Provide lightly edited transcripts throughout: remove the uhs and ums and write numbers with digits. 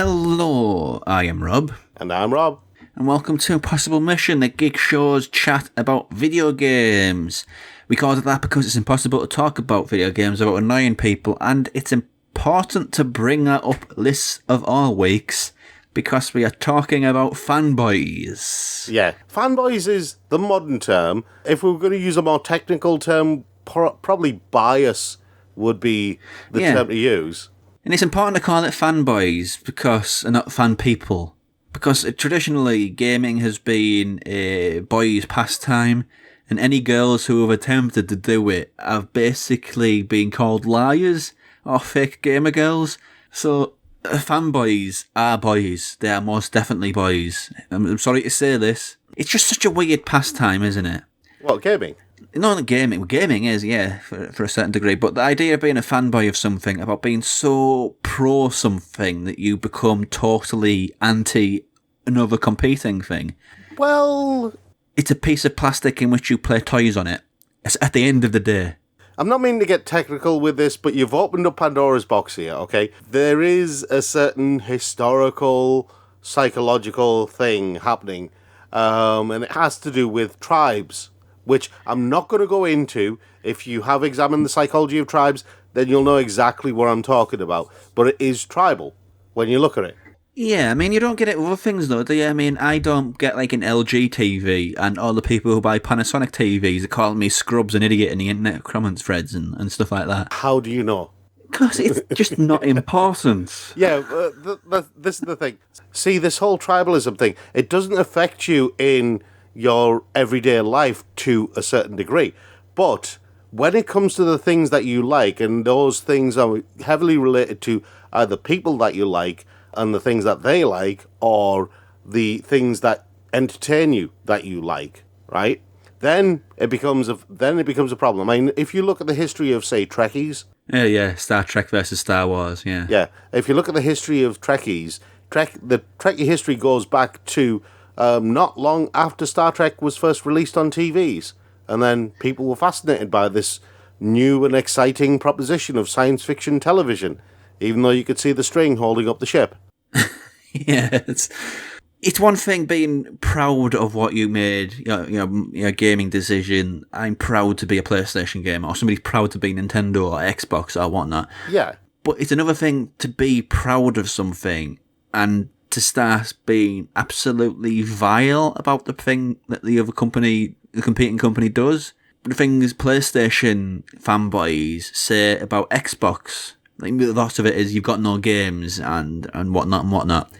Hello, I am Rob. And I'm Rob. And welcome to Impossible Mission, the Geek Show's chat about video games. We call it that because it's impossible to talk about video games without annoying people, and it's important to bring that up lists of all weeks because we are talking about Fanboys. Yeah, Fanboys is the modern term. If we were going to use a more technical term, probably bias would be the term to use. And it's important to call it Fanboys because, and not fan people, because traditionally gaming has been a boys' pastime, and any girls who have attempted to do it have basically been called liars or fake gamer girls. So fanboys are boys. They are most definitely boys. I'm sorry to say this. It's just such a weird pastime, isn't it? What, gaming? No, gaming. Gaming is, yeah, for a certain degree. But the idea of being a fanboy of something, about being so pro something that you become totally anti another competing thing. Well, it's a piece of plastic in which you play toys on it. It's at the end of the day. I'm not meaning to get technical with this, but you've opened up Pandora's box here, okay? There is a certain historical, psychological thing happening, and it has to do with tribes, which I'm not going to go into. If you have examined the psychology of tribes, then you'll know exactly what I'm talking about. But it is tribal when you look at it. Yeah, I mean, you don't get it with other things, though, do you? I mean, I don't get, like, an LG TV, and all the people who buy Panasonic TVs are calling me scrubs and idiot in the internet comments threads and stuff like that. How do you know? Because it's just not important. Yeah, this is the thing. See, this whole tribalism thing, it doesn't affect you in your everyday life to a certain degree. But when it comes to the things that you like, and those things are heavily related to either people that you like and the things that they like, or the things that entertain you that you like, right? Then it becomes a problem. I mean, if you look at the history of, say, Trekkies. Yeah, Star Trek versus Star Wars, yeah. Yeah, if you look at the history of Trekkies, the Trekkie history goes back to not long after Star Trek was first released on TVs. And then people were fascinated by this new and exciting proposition of science fiction television, even though you could see the string holding up the ship. Yeah, it's one thing being proud of what you made, your gaming decision. I'm proud to be a PlayStation gamer, or somebody's proud to be Nintendo or Xbox or whatnot. Yeah. But it's another thing to be proud of something and to start being absolutely vile about the thing that the other company, the competing company, does. The things PlayStation fanboys say about Xbox, like, lots of it is you've got no games and whatnot.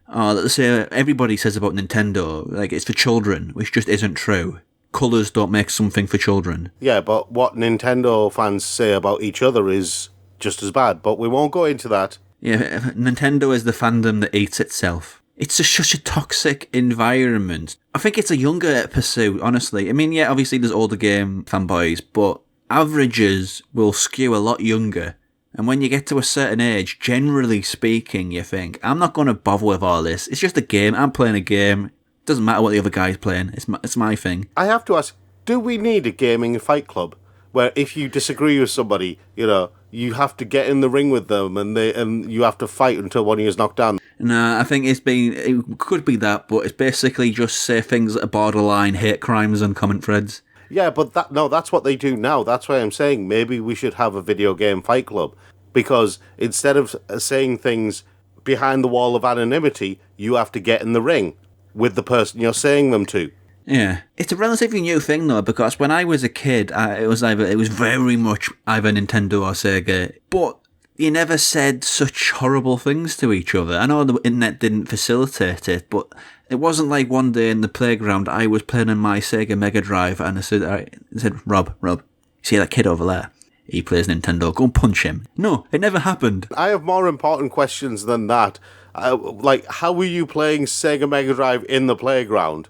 Let's say everybody says about Nintendo, like, it's for children, which just isn't true. Colours don't make something for children. Yeah, but what Nintendo fans say about each other is just as bad, but we won't go into that. Yeah, Nintendo is the fandom that eats itself. It's just such a toxic environment. I think it's a younger pursuit, honestly. I mean, yeah, obviously there's older game fanboys, but averages will skew a lot younger. And when you get to a certain age, generally speaking, you think, I'm not going to bother with all this. It's just a game. I'm playing a game. It doesn't matter what the other guy's playing. It's my thing. I have to ask, do we need a gaming fight club where if you disagree with somebody, you have to get in the ring with them and you have to fight until one of you is knocked down? No, I think it could be that, but it's basically just say things that are borderline hate crimes on comment threads. Yeah, but that's what they do now. That's why I'm saying maybe we should have a video game fight club. Because instead of saying things behind the wall of anonymity, you have to get in the ring with the person you're saying them to. Yeah. It's a relatively new thing, though, because when I was a kid, it was very much either Nintendo or Sega, but you never said such horrible things to each other. I know the internet didn't facilitate it, but it wasn't like one day in the playground I was playing on my Sega Mega Drive and I said, Rob, you see that kid over there? He plays Nintendo. Go and punch him. No, it never happened. I have more important questions than that. Like, how were you playing Sega Mega Drive in the playground?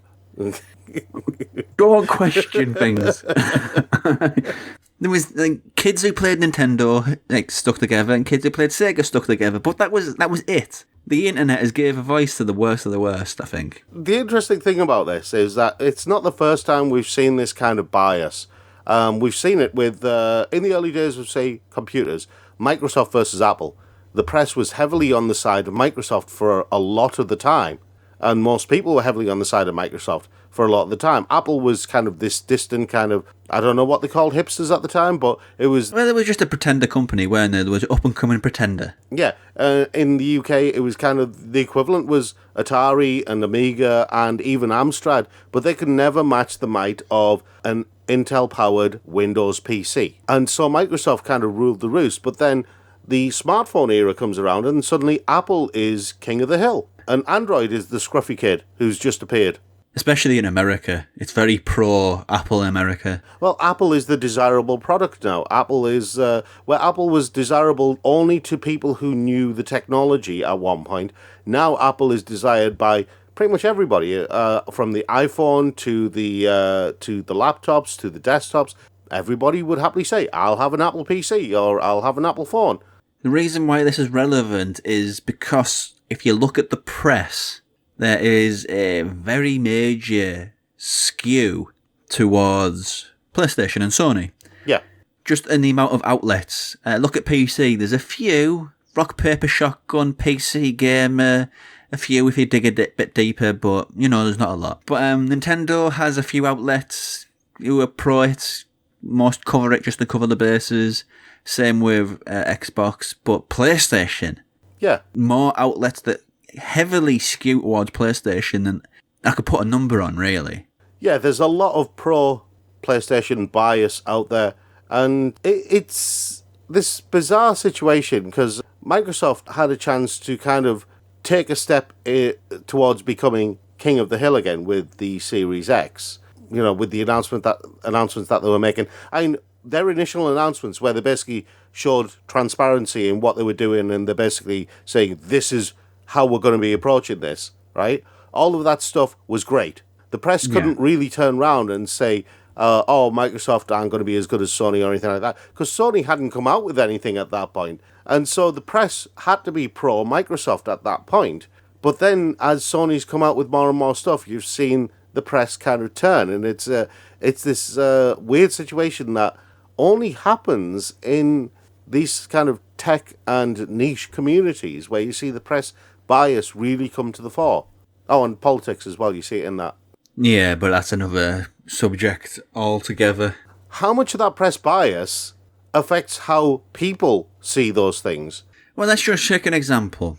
Don't question things. There was kids who played Nintendo stuck together, and kids who played Sega stuck together. But that was it. The internet has gave a voice to the worst of the worst, I think. The interesting thing about this is that it's not the first time we've seen this kind of bias. We've seen it with, in the early days of, say, computers, Microsoft versus Apple. the press was heavily on the side of Microsoft for a lot of the time. And most people were heavily on the side of Microsoft for a lot of the time. Apple was kind of this distant kind of, I don't know what they called hipsters at the time, but it was... Well, it was just a pretender company, weren't there? There was an up-and-coming pretender. Yeah, in the UK, it was kind of, the equivalent was Atari and Amiga and even Amstrad, but they could never match the might of an Intel-powered Windows PC. And so Microsoft kind of ruled the roost, but then the smartphone era comes around and suddenly Apple is king of the hill. And Android is the scruffy kid who's just appeared. Especially in America. It's very pro-Apple in America. Well, Apple is the desirable product now. Apple is, Apple was desirable only to people who knew the technology at one point. Now Apple is desired by pretty much everybody, from the iPhone to the laptops, to the desktops. Everybody would happily say, I'll have an Apple PC or I'll have an Apple phone. The reason why this is relevant is because if you look at the press, there is a very major skew towards PlayStation and Sony. Yeah. Just in the amount of outlets. Look at PC. There's a few. Rock, Paper, Shotgun, PC Gamer. A few if you dig a bit deeper, but, there's not a lot. But Nintendo has a few outlets who are pro it. Most cover it just to cover the bases. Same with Xbox. But PlayStation... Yeah. More outlets that heavily skew towards PlayStation than I could put a number on, really. Yeah, there's a lot of pro-PlayStation bias out there. And it's this bizarre situation because Microsoft had a chance to kind of take a step towards becoming king of the hill again with the Series X. With the announcements that they were making. Their initial announcements where they basically showed transparency in what they were doing and they're basically saying, this is how we're going to be approaching this, right? All of that stuff was great. The press couldn't really turn around and say, Microsoft aren't going to be as good as Sony or anything like that, because Sony hadn't come out with anything at that point. And so the press had to be pro-Microsoft at that point. But then as Sony's come out with more and more stuff, you've seen the press kind of turn. And it's this weird situation that only happens in these kind of tech and niche communities where you see the press bias really come to the fore. Oh, and politics as well, you see it in that. Yeah, but that's another subject altogether. How much of that press bias affects how people see those things? Well, let's just take an example.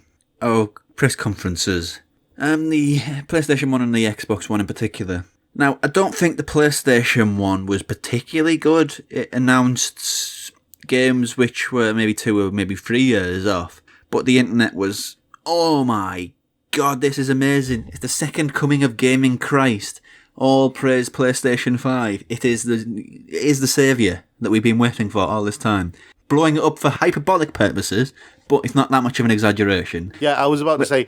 Press conferences. The PlayStation 1 and the Xbox One in particular. Now, I don't think the PlayStation 1 was particularly good. It announced games which were maybe 2 or maybe 3 years off. But the internet was, oh my god, this is amazing. It's the second coming of gaming Christ. All praise PlayStation 5. It is the saviour that we've been waiting for all this time. Blowing it up for hyperbolic purposes, but it's not that much of an exaggeration. Yeah, I was about to say,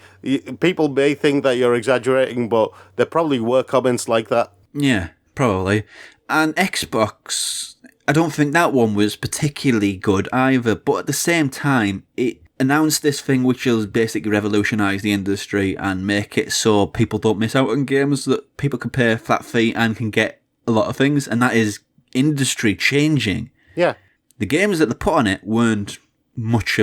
people may think that you're exaggerating, but there probably were comments like that. Yeah, probably. And Xbox, I don't think that one was particularly good either, but at the same time, it announced this thing which will basically revolutionise the industry and make it so people don't miss out on games, that people can pay a flat fee and can get a lot of things, and that is industry changing. Yeah. The games that they put on it weren't much,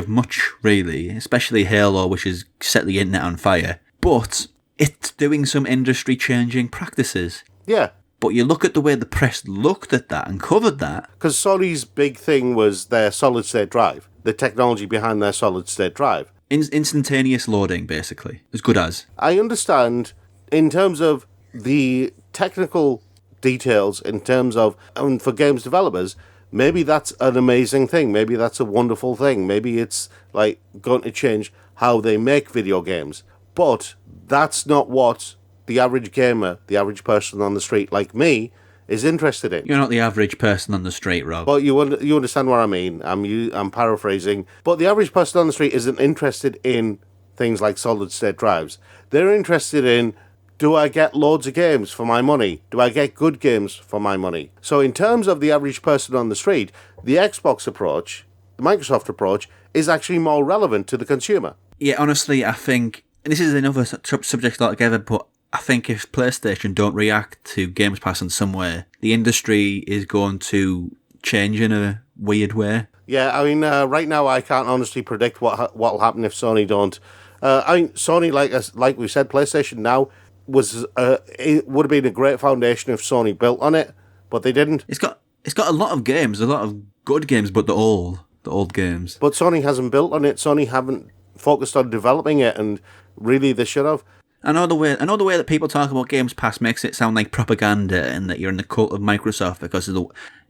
really, especially Halo, which has set the internet on fire. But it's doing some industry-changing practices. Yeah. But you look at the way the press looked at that and covered that. Because Sony's big thing was their solid-state drive, the technology behind their solid-state drive. Instantaneous loading, basically, as good as. I understand, in terms of the technical details, in terms of, for games developers, maybe that's an amazing thing. Maybe that's a wonderful thing. Maybe it's like going to change how they make video games. But that's not what the average gamer, the average person on the street like me, is interested in. You're not the average person on the street, Rob. But you understand what I mean. I'm paraphrasing. But the average person on the street isn't interested in things like solid-state drives. They're interested in, do I get loads of games for my money? Do I get good games for my money? So in terms of the average person on the street, the Xbox approach, the Microsoft approach, is actually more relevant to the consumer. Yeah, honestly, I think, and this is another subject altogether, but I think if PlayStation don't react to Games Pass in some way, the industry is going to change in a weird way. Yeah, I mean, right now I can't honestly predict what'll happen if Sony don't. I mean, Sony, like we said, PlayStation Now it would have been a great foundation if Sony built on it, but they didn't. It's got a lot of games, a lot of good games, but the old games. But Sony hasn't built on it. Sony haven't focused on developing it, and really they should have. I know the way that people talk about Games Pass makes it sound like propaganda and that you're in the cult of Microsoft because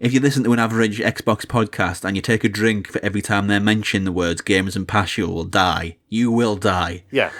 if you listen to an average Xbox podcast and you take a drink for every time they mention the words Games and Pass, you will die. You will die. Yeah.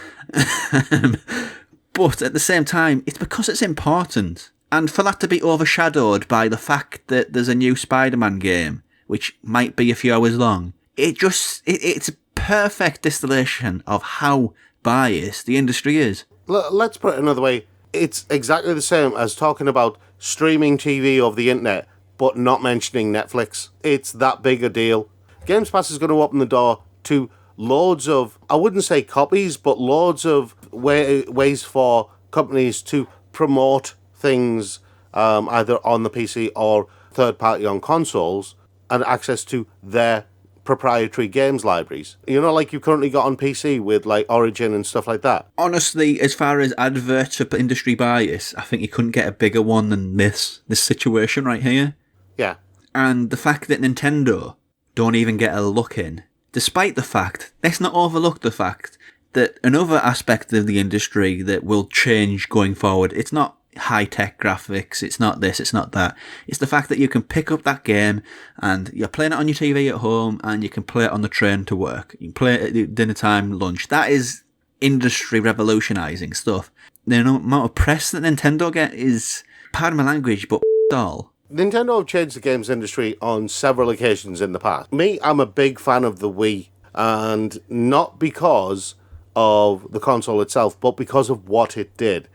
But at the same time, it's because it's important. And for that to be overshadowed by the fact that there's a new Spider-Man game, which might be a few hours long, it's a perfect distillation of how biased the industry is. Let's put it another way. It's exactly the same as talking about streaming TV over the internet, but not mentioning Netflix. It's that big a deal. Games Pass is going to open the door to loads of, I wouldn't say copies, but loads of ways for companies to promote things either on the PC or third party on consoles and access to their proprietary games libraries. You know, like you currently got on PC with like Origin and stuff like that. Honestly, as far as adverts for industry bias, I think you couldn't get a bigger one than this situation right here. Yeah. And the fact that Nintendo don't even get a look in, despite the fact, let's not overlook the fact that another aspect of the industry that will change going forward, it's not high-tech graphics, it's not this, it's not that. It's the fact that you can pick up that game and you're playing it on your TV at home and you can play it on the train to work. You can play it at dinner time, lunch. That is industry revolutionising stuff. The amount of press that Nintendo get is, pardon my language, but all. Nintendo have changed the games industry on several occasions in the past. Me, I'm a big fan of the Wii, and not because of the console itself, but because of what it did.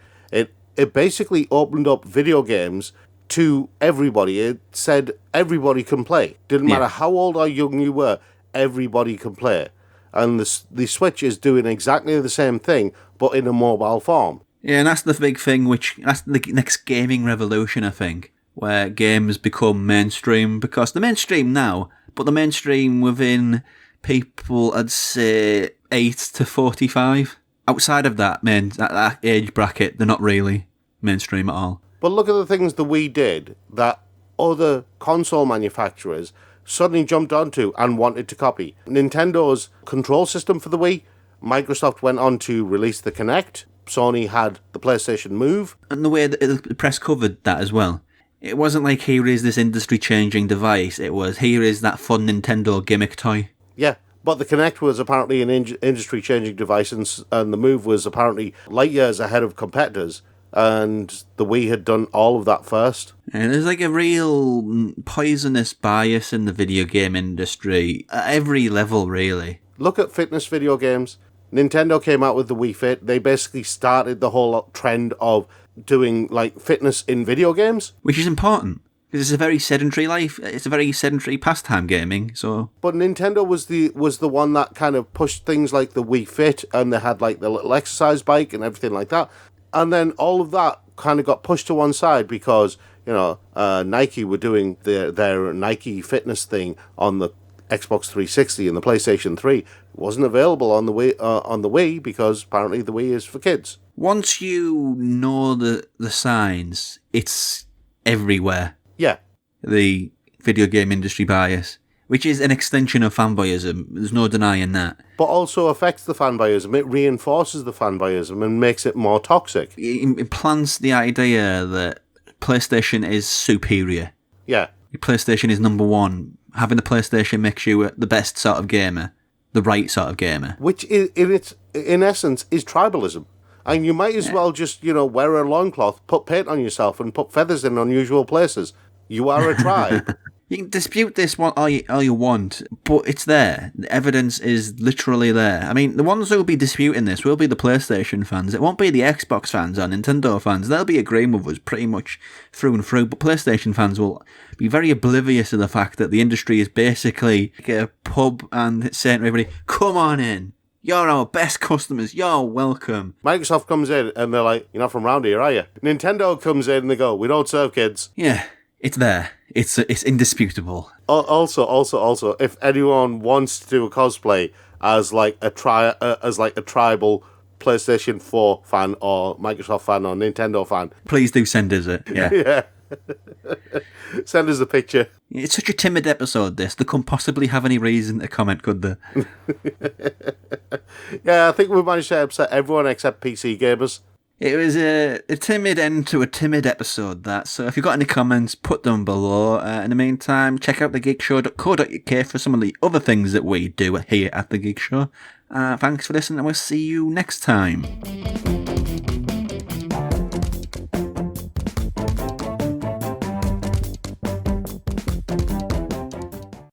It basically opened up video games to everybody. It said everybody can play. Didn't matter how old or young you were, everybody can play. And the Switch is doing exactly the same thing, but in a mobile form. Yeah, and that's the big thing, that's the next gaming revolution, I think, where games become mainstream, because the mainstream now, but the mainstream within people, I'd say 8 to 45. Outside of that age bracket, they're not really mainstream at all. But look at the things the Wii did that other console manufacturers suddenly jumped onto and wanted to copy. Nintendo's control system for the Wii, Microsoft went on to release the Kinect, Sony had the PlayStation Move. And the way that the press covered that as well. It wasn't like, here is this industry-changing device, it was, here is that fun Nintendo gimmick toy. Yeah. But the Kinect was apparently an industry-changing device, and the Move was apparently light years ahead of competitors, and the Wii had done all of that first. And there's like a real poisonous bias in the video game industry, at every level, really. Look at fitness video games. Nintendo came out with the Wii Fit. They basically started the whole trend of doing like fitness in video games. Which is important. Because it's a very sedentary life. It's a very sedentary pastime, gaming. So, but Nintendo was the one that kind of pushed things like the Wii Fit, and they had like the little exercise bike and everything like that. And then all of that kind of got pushed to one side because Nike were doing their Nike fitness thing on the Xbox 360 and the PlayStation 3. It wasn't available on the Wii because apparently the Wii is for kids. Once you know the signs, it's everywhere. Yeah. The video game industry bias, which is an extension of fanboyism. There's no denying that. But also affects the fanboyism. It reinforces the fanboyism and makes it more toxic. It implants the idea that PlayStation is superior. Yeah. PlayStation is number one. Having the PlayStation makes you the best sort of gamer. The right sort of gamer. Which, in essence, is tribalism. And you might as well just, wear a loincloth, put paint on yourself, and put feathers in unusual places. You are a tribe. You can dispute this all you want, but it's there. The evidence is literally there. I mean, the ones who will be disputing this will be the PlayStation fans. It won't be the Xbox fans or Nintendo fans. They'll be agreeing with us pretty much through and through, but PlayStation fans will be very oblivious of the fact that the industry is basically like a pub and saying to everybody, come on in. You're our best customers. You're welcome. Microsoft comes in and they're like, you're not from round here, are you? Nintendo comes in and they go, we don't serve kids. Yeah. It's there. It's indisputable. Also, if anyone wants to do a cosplay as like a tribal PlayStation 4 fan or Microsoft fan or Nintendo fan, Please do send us it. Yeah. yeah, send us a picture. It's such a timid episode, this. They couldn't possibly have any reason to comment, could they? Yeah, I think we managed to upset everyone except PC gamers. It was a timid end to a timid episode, that. So if you've got any comments, put them below. In the meantime, check out thegeekshow.co.uk for some of the other things that we do here at The Geek Show. Thanks for listening, and we'll see you next time.